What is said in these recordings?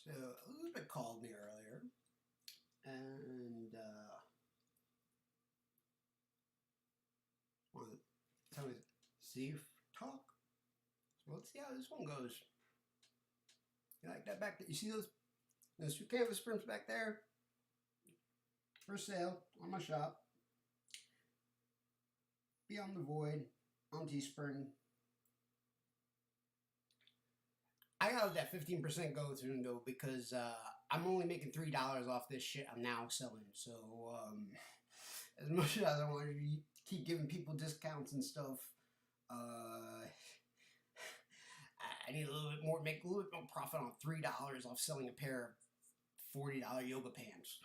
So Elizabeth called me earlier and wanted to tell me see talk. So let's see how this one goes. You like that back there? You see those two canvas prints back there? For sale on my shop. Beyond the Void on Teespring. I gotta let that 15% go through though because I'm only making $3 off this shit I'm now selling. So as much as I want to keep giving people discounts and stuff, I need a little bit more, make a little bit more profit on $3 off selling a pair of $40 yoga pants.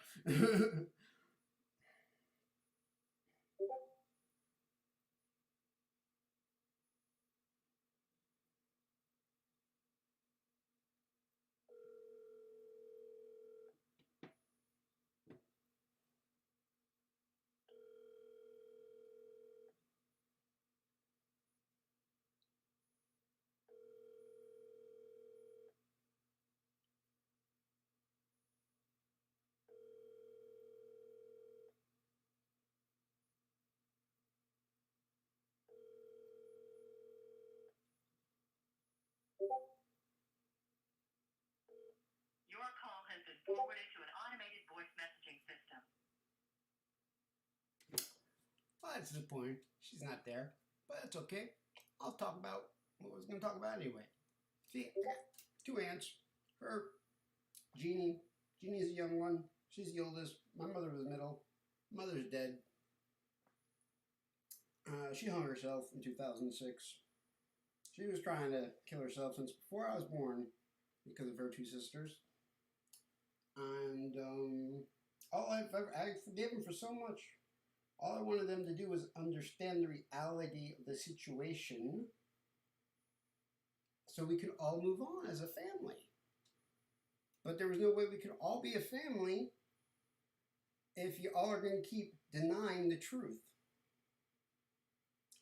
Your call has been forwarded to an automated voice messaging system. Well, that's disappointing. She's not there, but that's okay. I'll talk about what I was going to talk about anyway. See, I got two aunts. Her, Jeannie. Jeannie's a young one. She's the oldest. My mother was middle. Mother's dead. She hung herself in 2006. She was trying to kill herself since before I was born because of her two sisters. And I forgive them for so much. All I wanted them to do was understand the reality of the situation so we could all move on as a family. But there was no way we could all be a family if you all are going to keep denying the truth.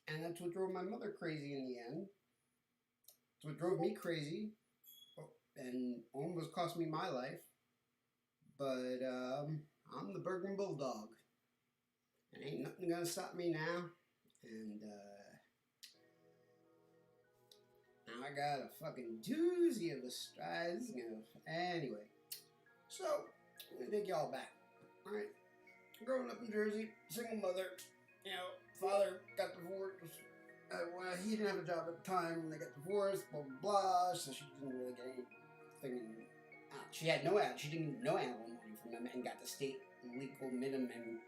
And that's what drove my mother crazy in the end. It's what drove me crazy and almost cost me my life. But I'm the Bergen Bulldog. And ain't nothing gonna stop me now. And now I got a fucking doozy of a stride. Anyway, so I'm gonna take y'all back. Alright, growing up in Jersey, single mother. You know, father got divorced. Well, he didn't have a job at the time when they got divorced, blah, blah, blah, so she didn't really get anything. She had she didn't know alimony from him and got the state legal minimum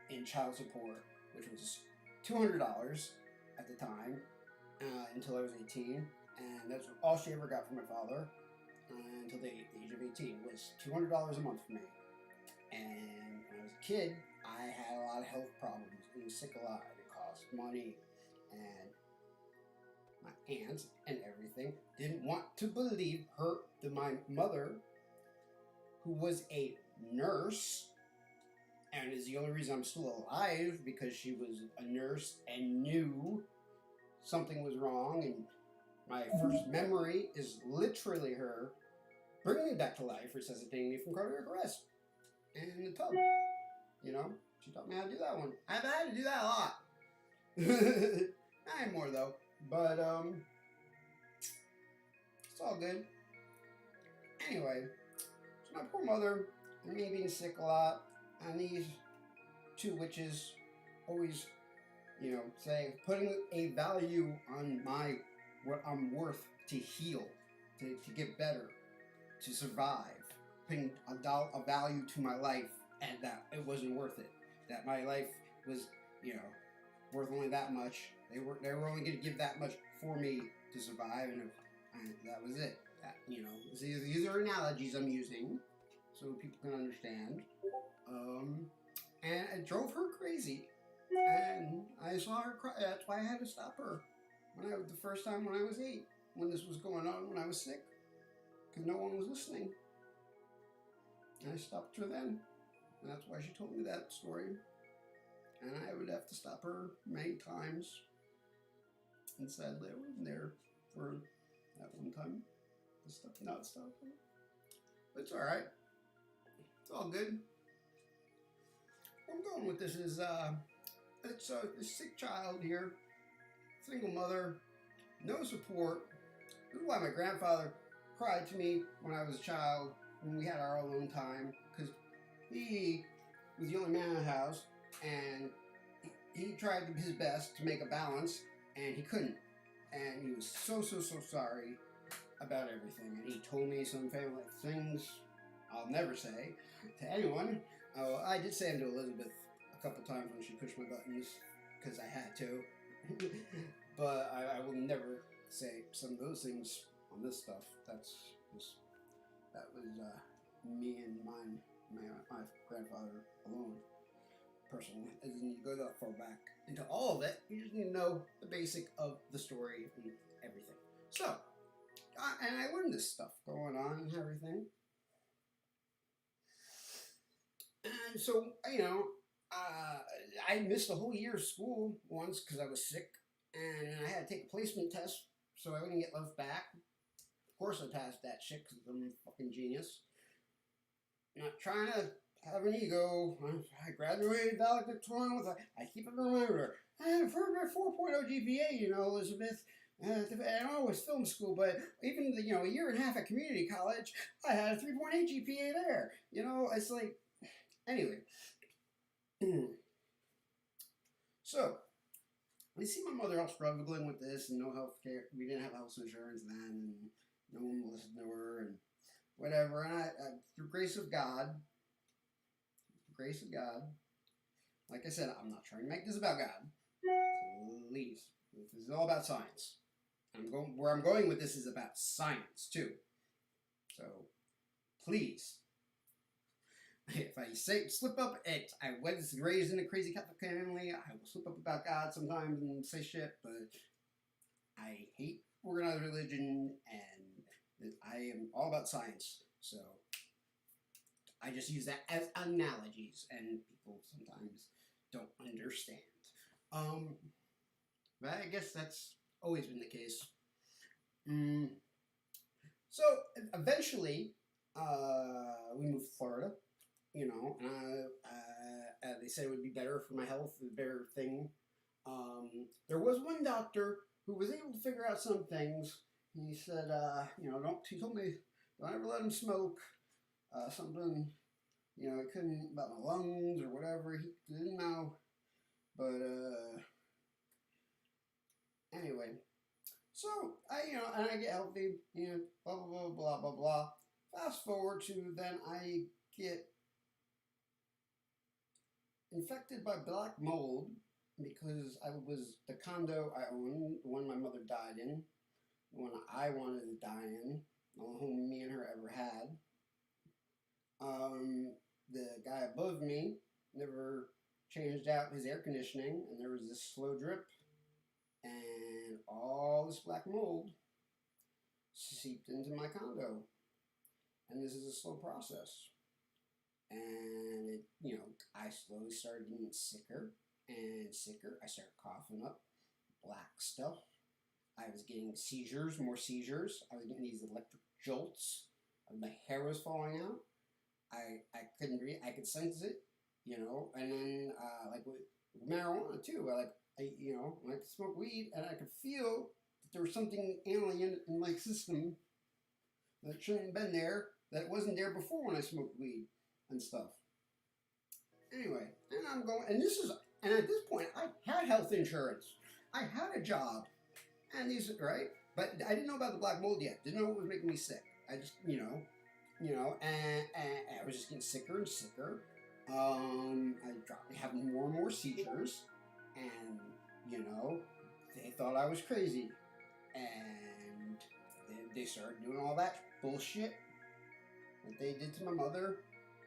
in child support, which was $200 at the time, until I was 18, and that's all she ever got from my father until the age of 18 was $200 a month for me. And when I was a kid, I had a lot of health problems and was sick a lot, and it cost money, and my aunts and everything didn't want to believe my mother, who was a nurse, and is the only reason I'm still alive because she was a nurse and knew something was wrong. And my first memory is literally her bringing me back to life, resuscitating me from cardiac arrest in the tub. You know, she taught me how to do that one. I've had to do that a lot. Not anymore though, but it's all good. Anyway, so my poor mother and me being sick a lot, and these two witches always, say, putting a value on what I'm worth to heal, to get better, to survive, putting a value to my life, and that it wasn't worth it. That my life was, worth only that much. They were only going to give that much for me to survive, and that was it. That, these are analogies I'm using so people can understand. And it drove her crazy. And I saw her cry. That's why I had to stop her the first time when I was 8, when this was going on, when I was sick, because no one was listening. And I stopped her then. And that's why she told me that story. And I would have to stop her many times. And sadly, I wasn't there for that one time to not stop her. It's all right. It's all good. Where I'm going with this is it's a sick child here, single mother, no support. This is why my grandfather cried to me when I was a child when we had our alone time, because he was the only man in the house, and he tried his best to make a balance, and he couldn't. And he was so sorry about everything. And he told me some family things I'll never say to anyone. Oh, I did say them to Elizabeth a couple times when she pushed my buttons because I had to. But I will never say some of those things on this stuff. That was me and my grandfather alone. Personally, it doesn't need to go that far back into all of it. You just need to know the basic of the story and everything. So, and I learned this stuff going on and everything. And so, I missed a whole year of school once because I was sick, and I had to take a placement test so I wouldn't get left back. Of course, I passed that shit because I'm a fucking genius. Not trying to have an ego. I graduated valedictorian with I keep it remembered. I had a 4.0 GPA, Elizabeth. And I was film school, but even a year and a half at community college, I had a 3.8 GPA there. It's like, anyway. So, I see my mother all struggling with this and no health care. We didn't have health insurance then, and no one listened to her and whatever. And I through grace of God, like I said, I'm not trying to make this about God. Please, this is all about science. Where I'm going with this is about science too. So, please, if I slip up, I was raised in a crazy Catholic family. I will slip up about God sometimes and say shit, but I hate organized religion and I am all about science. So I just use that as analogies, and people sometimes don't understand. But I guess that's always been the case. So eventually, we moved to Florida. They said it would be better for my health, a better thing. There was one doctor who was able to figure out some things. He said, he told me, don't ever let him smoke. Something, it couldn't, about my lungs or whatever. He didn't know. But, anyway. So, and I get healthy, blah, blah, blah, blah, blah, blah. Fast forward to then I get infected by black mold because the condo I owned, the one my mother died in, the one I wanted to die in, the only home me and her ever had. The guy above me never changed out his air conditioning, and there was this slow drip, and all this black mold seeped into my condo. And this is a slow process. And I slowly started getting sicker and sicker. I started coughing up black stuff. I was getting seizures, more seizures. I was getting these electric jolts. My hair was falling out. I couldn't breathe. I could sense it, And then like with marijuana too. When I could smoke weed and I could feel that there was something alien in my system that shouldn't have been there. That wasn't there before when I smoked weed and stuff. Anyway, and at this point, I had health insurance. I had a job. And right? But I didn't know about the black mold yet. Didn't know what was making me sick. I just, and I was just getting sicker and sicker. I dropped having more and more seizures. And, they thought I was crazy. And they started doing all that bullshit that they did to my mother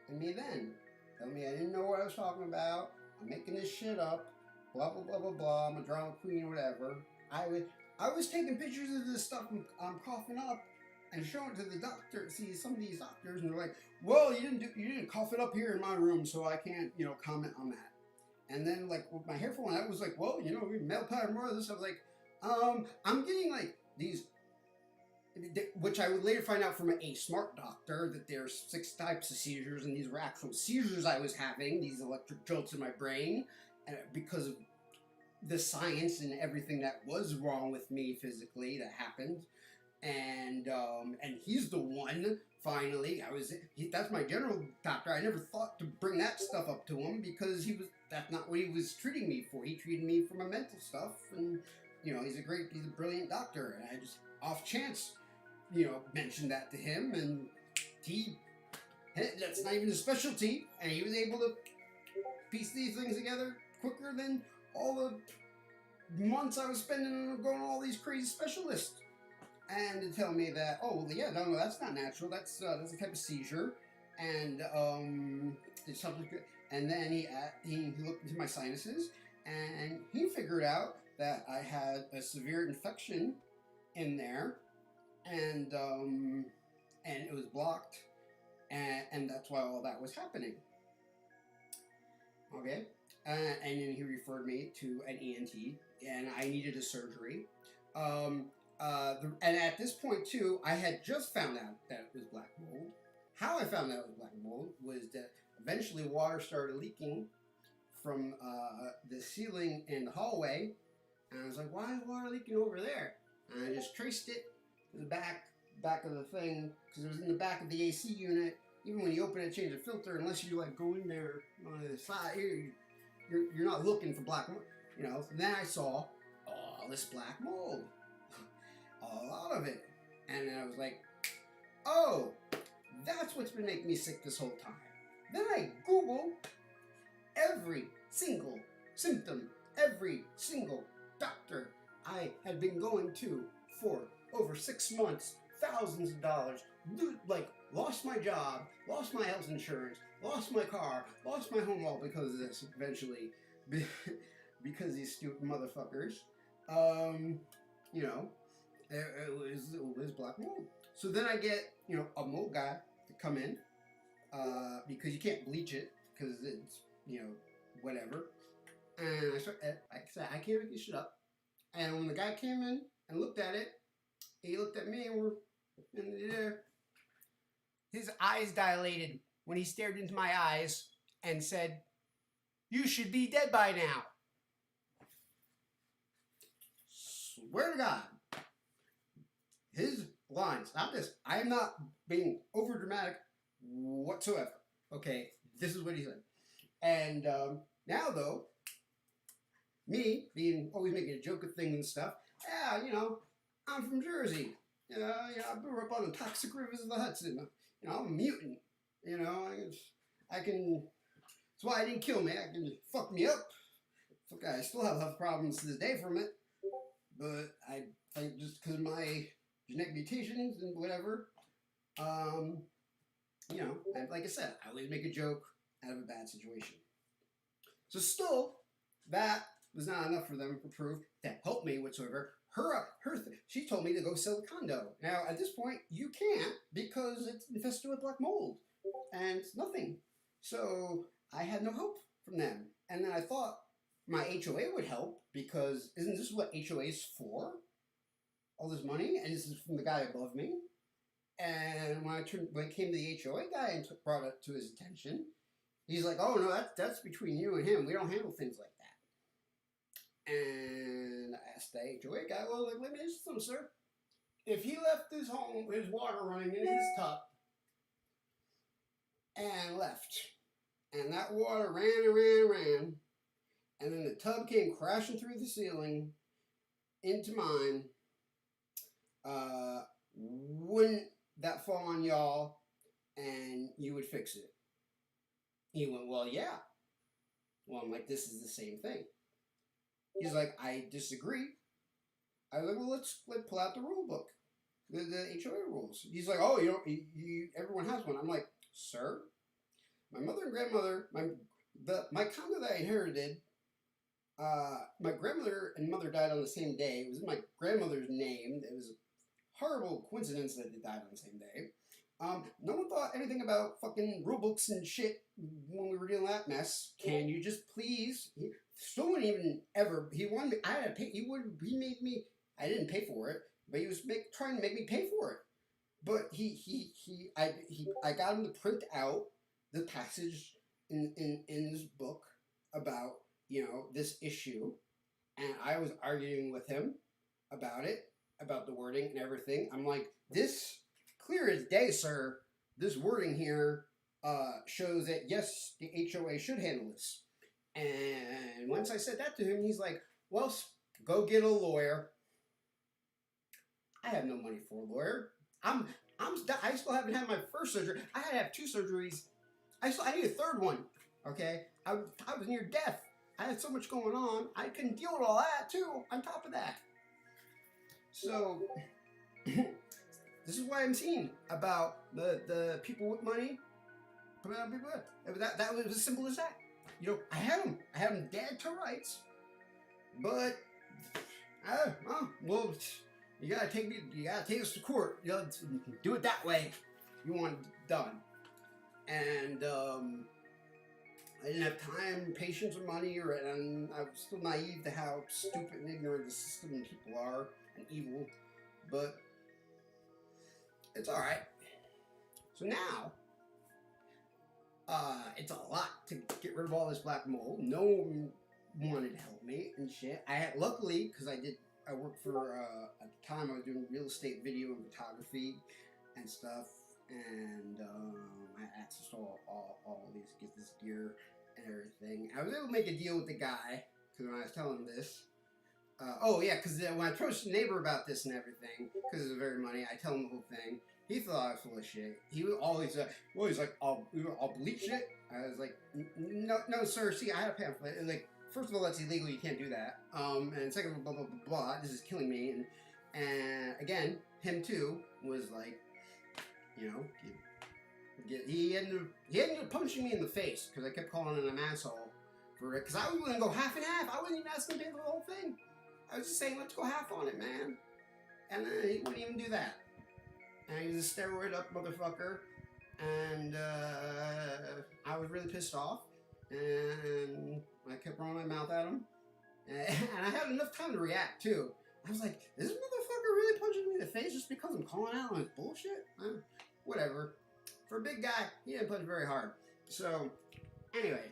and me then. Tell me I didn't know what I was talking about. I'm making this shit up. Blah, blah, blah, blah, blah. I'm a drama queen or whatever. I was taking pictures of this stuff I'm coughing up and showing it to the doctor. See, some of these doctors, and they're like, well, you didn't cough it up here in my room, so I can't, comment on that. And then, like, with my hair falling out, I was like, well, we male pattern more of this. I was like, I'm getting, like, these, which I would later find out from a smart doctor that there's 6 types of seizures, and these were actual seizures I was having, these electric jolts in my brain, because of the science and everything that was wrong with me physically that happened. And he's the one. Finally, that's my general doctor. I never thought to bring that stuff up to him because that's not what he was treating me for. He treated me for my mental stuff, and he's a brilliant doctor. And I just off chance, mentioned that to him, and that's not even his specialty, and he was able to piece these things together quicker than all the months I was spending going to all these crazy specialists. And to tell me that, oh, well, yeah, no, that's not natural. That's a type of seizure, and it's something good. And then he looked into my sinuses, and he figured out that I had a severe infection in there, and it was blocked, and that's why all that was happening. Okay, and then he referred me to an ENT, and I needed a surgery. And at this point too, I had just found out that it was black mold. How I found out it was black mold was that eventually water started leaking from the ceiling in the hallway, and I was like, "Why is water leaking over there?" And I just traced it to the back of the thing, because it was in the back of the AC unit. Even when you open it, change the filter, unless you like go in there on the side, you're not looking for black mold, And then I saw all this black mold. A lot of it. And then I was like, oh, that's what's been making me sick this whole time. Then I Googled every single symptom, every single doctor I had been going to for over 6 months, thousands of dollars, lost my job, lost my health insurance, lost my car, lost my home, all because of this eventually, because these stupid motherfuckers, it was black mold. So then I get, a mold guy to come in, because you can't bleach it, because it's, whatever. And I said, I can't make this shit up. And when the guy came in and looked at it, he looked at me, and we're in there. His eyes dilated when he stared into my eyes and said, "You should be dead by now." Swear to God. His lines, not this. I am not being over dramatic whatsoever. Okay, this is what he said. And now, though, me being always making a joke of things and stuff. Yeah, I'm from Jersey. I grew up on the toxic rivers of the Hudson. I'm a mutant. I can. That's why it didn't kill me. I can fuck me up. I still have health problems to this day from it. But I think just because of my genetic mutations and whatever, and like I said, I always make a joke out of a bad situation. So still, that was not enough for them to prove to help me whatsoever. She told me to go sell a condo. Now, at this point, you can't, because it's infested with black mold, and it's nothing. So I had no help from them. And then I thought my HOA would help, because isn't this what HOA is for? All this money, and this is from the guy above me. And when it came to the HOA guy and brought it to his attention, he's like, "Oh no, that's between you and him. We don't handle things like that." And I asked the HOA guy, "Well, let me ask you something, sir. If he left his home, his water running in his tub, and left, and that water ran and ran and ran, and then the tub came crashing through the ceiling into mine, wouldn't that fall on y'all and you would fix it?" He went, "Well, yeah." Well, I'm like, "This is the same thing." He's like, "I disagree." I was like, "Well, let's pull out the rule book, the HOA rules." He's like, "Oh, everyone has one." I'm like, "Sir, my mother and grandmother, my condo that I inherited, my grandmother and mother died on the same day. It was in my grandmother's name. It was a horrible coincidence that they died on the same day. No one thought anything about fucking rule books and shit when we were dealing with that mess. Can you just please?" Still wouldn't even ever. He wanted me. I had to pay. He made me. I didn't pay for it. but he was trying to make me pay for it. But I got him to print out the passage in this book about, you know, this issue, and I was arguing with him about it, about the wording and everything. I'm like, this, clear as day, sir, this wording here shows that yes, the HOA should handle this. And once I said that to him, he's like, well, go get a lawyer. I have no money for a lawyer. I still haven't had my first surgery. I had to have 2 surgeries. I need a third one. Okay, I was near death. I had so much going on. I couldn't deal with all that too. On top of that, so this is why I'm seeing about the people with money. That was as simple as that. You know, I had them dead to rights, but well, you gotta take us to court. You know, do it that way. You want it done, and I didn't have time, patience, or money, and I was still naive to how stupid and ignorant the system and people are, and evil. But it's all right. So now, it's a lot to get rid of all this black mold. No one wanted to help me and shit. Luckily, because I worked for, at the time I was doing real estate video and photography and stuff, and I had access to all these, get this gear and everything. I was able to make a deal with the guy, because when I was telling him this, because when I approached the neighbor about this and everything, because it was very money, I tell him the whole thing. He thought I was full of shit. He was always, he's like, I'll bleach it. I was like, no, sir. See, I had a pamphlet. And like, first of all, that's illegal. You can't do that. And second of all, blah, blah, blah, blah. This is killing me. And again, him too was like, you know, he ended up punching me in the face because I kept calling him an asshole for it. Because I was going to go half and half. I wasn't even asking to pay for the whole thing. I was just saying, let's go half on it, man. And then he wouldn't even do that. And he was a steroid up motherfucker. And I was really pissed off. And I kept running my mouth at him. And I had enough time to react, too. I was like, is this motherfucker really punching me in the face just because I'm calling out on his bullshit? Whatever. For a big guy, he didn't punch very hard. So, anyway.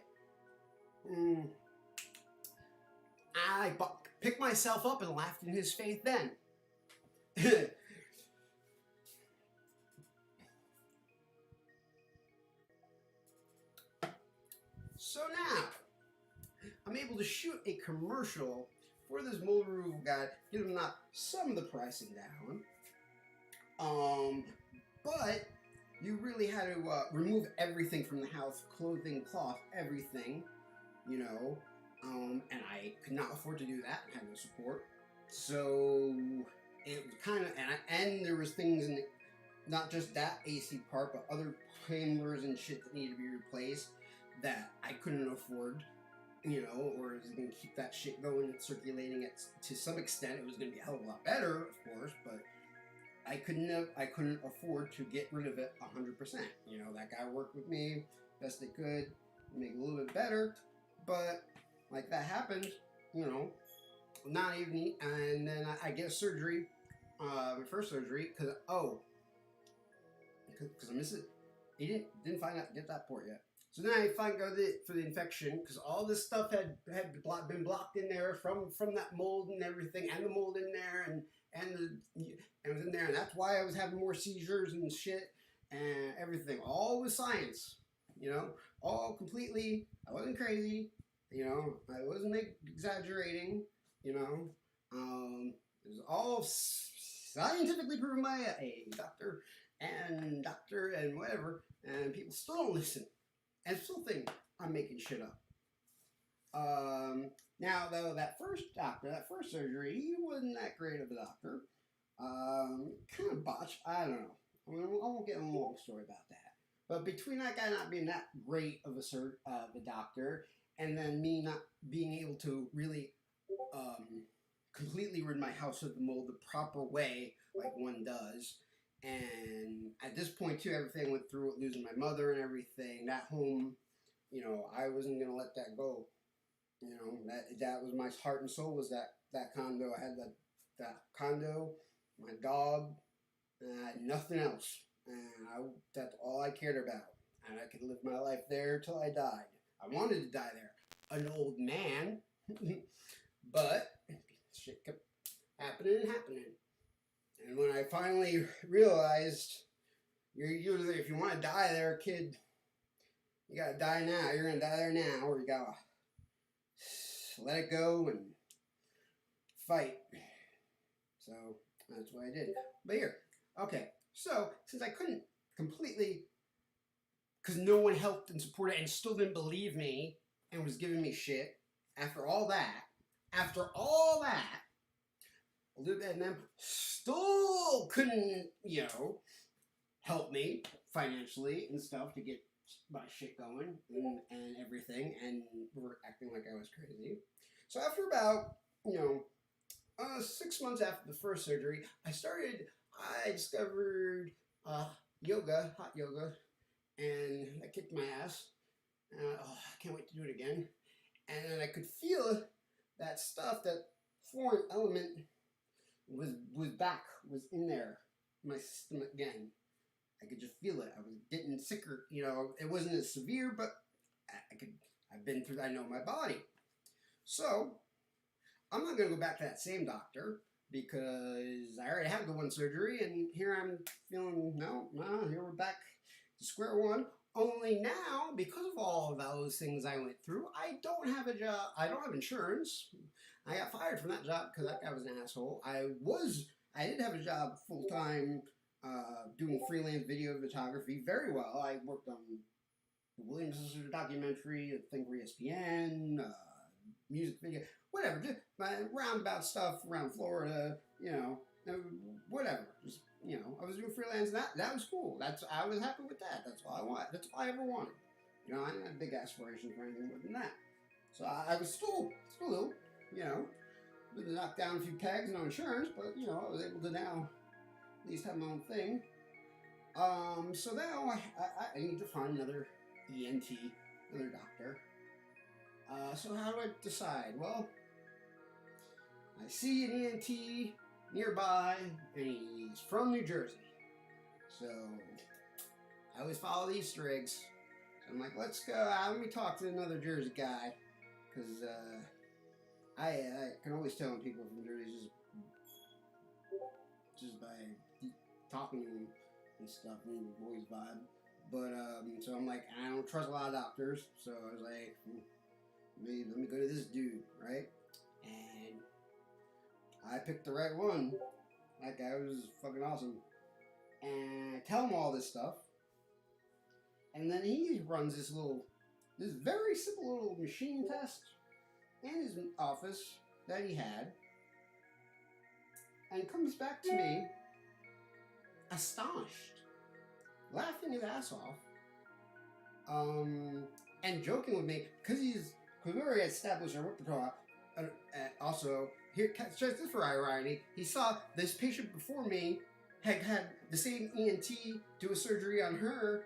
I picked myself up and laughed in his face then. So now, I'm able to shoot a commercial for this mold removal guy, get him knock some of the pricing down. But you really had to remove everything from the house, clothing, cloth, everything, you know. And I could not afford to do that. I had no support. So it was kind of, and there was things in not just that AC part, but other handlers and shit that needed to be replaced that I couldn't afford, you know, or it was going to keep that shit going and circulating it to some extent. It was going to be a hell of a lot better, of course, but I couldn't afford to get rid of it 100%. You know, that guy worked with me best they could, make it a little bit better, but like that happened, you know, not even, and then I get a surgery, my first surgery, because I missed it. He didn't find out, get that port yet. So then I finally go for the infection, because all this stuff had been blocked in there from that mold and everything, and the mold in there, and it was in there, and that's why I was having more seizures and shit and everything. All with science, you know, all completely. I wasn't crazy, you know. I wasn't exaggerating, you know. It was all scientifically proven by a doctor and whatever, and people still don't listen. And still think I'm making shit up. Now, though, that first surgery, he wasn't that great of a doctor. Kind of botched. I don't know. I won't get into a long story about that. But between that guy not being that great of a doctor, and then me not being able to really completely rid my house of the mold the proper way, like one does. And at this point, too, everything went through it, losing my mother and everything. That home, you know, I wasn't going to let that go. You know, that was my heart and soul, was that condo. I had that condo, my dog, nothing else. And that's all I cared about. And I could live my life there till I died. I wanted to die there. An old man. But shit kept happening and happening. And when I finally realized, you're usually, if you want to die there, kid, you gotta die now. You're gonna die there now, or you gotta let it go and fight. So that's what I did. But here, okay. So since I couldn't completely, because no one helped and supported and still didn't believe me and was giving me shit after all that, and them still couldn't, help me financially and stuff to get my shit going and everything, and were acting like I was crazy. So after about, 6 months after the first surgery, I discovered yoga, hot yoga, and I kicked my ass. I can't wait to do it again. And then I could feel that stuff, that foreign element was in there, in my system again. I could just feel it. I was getting sicker. It wasn't as severe, but I've been through. I know my body. So I'm not gonna go back to that same doctor because I already had the one surgery, and here I'm feeling no. Here we're back to square one. Only now, because of all of those things I went through, I don't have a job. I don't have insurance. I got fired from that job because that guy was an asshole. I did have a job full time, doing freelance video photography very well. I worked on the Williams Sisters documentary, a thing for ESPN, music video, whatever, just roundabout stuff around Florida, whatever. Just, I was doing freelance. That was cool. I was happy with that. That's all I want. That's all I ever wanted. I didn't have big aspirations for anything more than that. So I was still, knocked down a few pegs, no insurance, but I was able to now at least have my own thing. So now I need to find another ENT, another doctor. So how do I decide? Well, I see an ENT nearby, and he's from New Jersey. So I always follow the Easter eggs. So I'm like, let's go. Let me talk to another Jersey guy, because I can always tell when people from Jersey just by talking to them and stuff, and always vibe. But so I'm like, I don't trust a lot of doctors, so I was like, maybe let me go to this dude, right? And I picked the right one. That guy was fucking awesome. And I tell him all this stuff. And then he runs this very simple little machine test in his office that he had. And comes back to me astonished, laughing his ass off, and joking with me, because we already established our repertoire. Also, here, just for irony, he saw this patient before me had the same ENT do a surgery on her,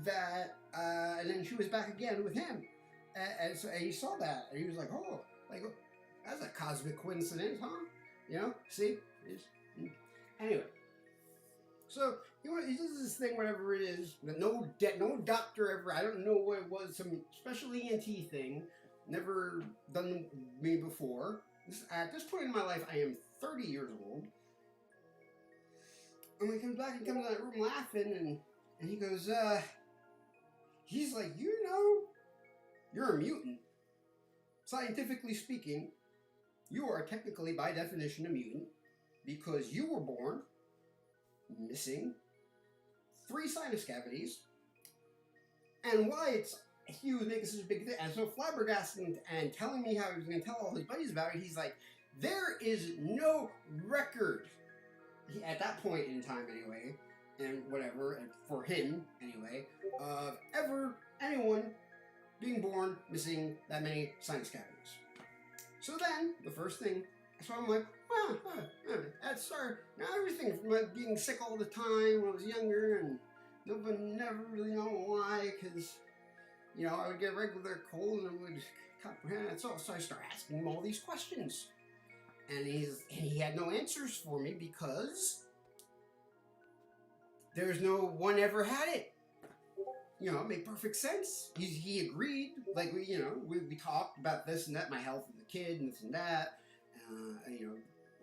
and then she was back again with him, and so he saw that, and he was like, "Oh, that's a cosmic coincidence, huh?" See? Anyway, so he does this thing, whatever it is. No doctor ever. I don't know what it was. Some special ENT thing. Never done me before. At this point in my life, I am 30 years old. And when he comes back, he comes in that room laughing, and he goes, he's like, you're a mutant. Scientifically speaking, you are technically, by definition, a mutant, because you were born missing 3 sinus cavities. And why he was making such a big thing, and so flabbergasted and telling me how he was going to tell all his buddies about it. He's like, there is no record, at that point in time anyway, and whatever, and for him anyway, of ever anyone being born missing that many sinus cavities. So then, the first thing, so I'm like, that's now everything from being sick all the time when I was younger, and nobody never really know why, because I would get a regular cold and it would comprehend it. So I started asking him all these questions. And he had no answers for me because there's no one ever had it. You know, it made perfect sense. He agreed. Like, we talked about this and that, my health as a kid and this and that. I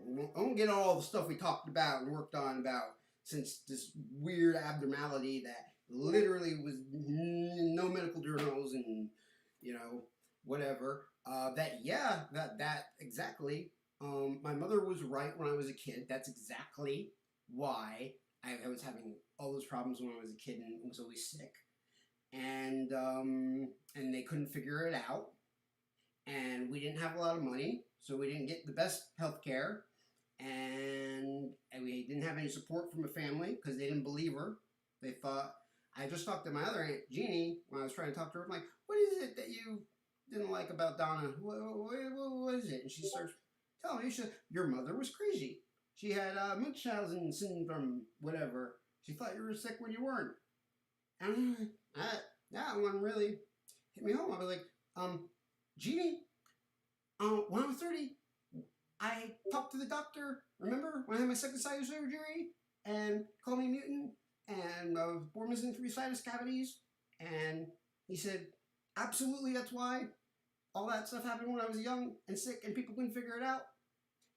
won't get all the stuff we talked about and worked on about since this weird abnormality that literally was no medical journals and, whatever. That exactly. My mother was right when I was a kid. That's exactly why I was having all those problems when I was a kid and was always sick. And they couldn't figure it out. And we didn't have a lot of money, so we didn't get the best health care. And we didn't have any support from a family because they didn't believe her. They thought, I just talked to my other Aunt Jeannie when I was trying to talk to her. I'm like, what is it that you didn't like about Donna? What is it? And she starts telling me, she said, your mother was crazy. She had Munchausen syndrome, whatever. She thought you were sick when you weren't. And that one really hit me home. I was like, Jeannie, when I was 30, I talked to the doctor, remember, when I had my second sinus surgery, and called me mutant, and I was born missing 3 sinus cavities, and he said, absolutely, that's why all that stuff happened when I was young and sick, and people couldn't figure it out,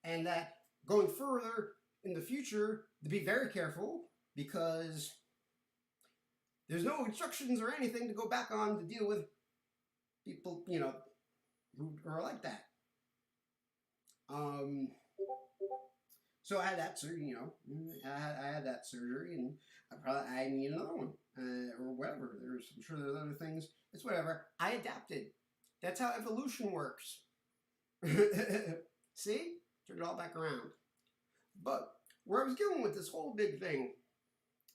and that going further in the future, to be very careful, because there's no instructions or anything to go back on to deal with people, who are like that. So I had that surgery, I had that surgery, and I need another one, or whatever. I'm sure there's other things. It's whatever. I adapted. That's how evolution works. See? Turned it all back around. But where I was going with this whole big thing,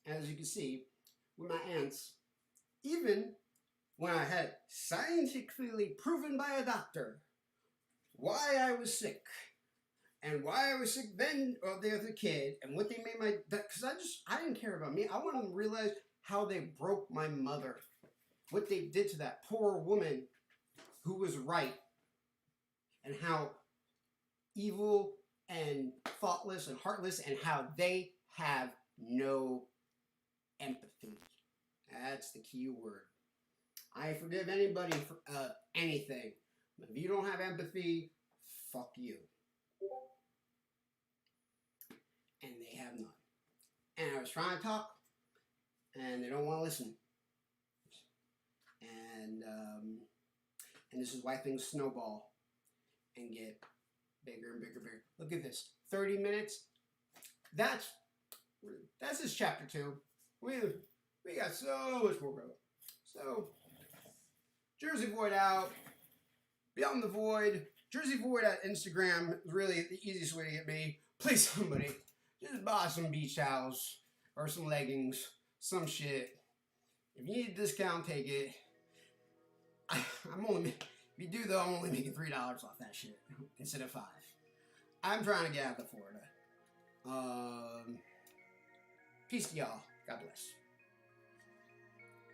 as you can see, with my aunts, even when I had scientifically proven by a doctor why I was sick, and why I was sick then or the other kid, and what they made because I didn't care about me. I wanted them to realize how they broke my mother, what they did to that poor woman who was right, and how evil and thoughtless and heartless, and how they have no empathy. That's the key word. I forgive anybody for anything. If you don't have empathy, fuck you. And they have none. And I was trying to talk, and they don't want to listen. And this is why things snowball and get bigger and bigger and bigger. Look at this. 30 minutes. That's just chapter 2. We got so much more to go. So, Jersey Void out. Beyond the Void. Jersey Void at Instagram is really the easiest way to get me. Please, somebody, just buy some beach towels or some leggings, some shit. If you need a discount, take it. If you do though, I'm only making $3 off that shit instead of $5. I'm trying to get out of Florida. Peace to y'all. God bless.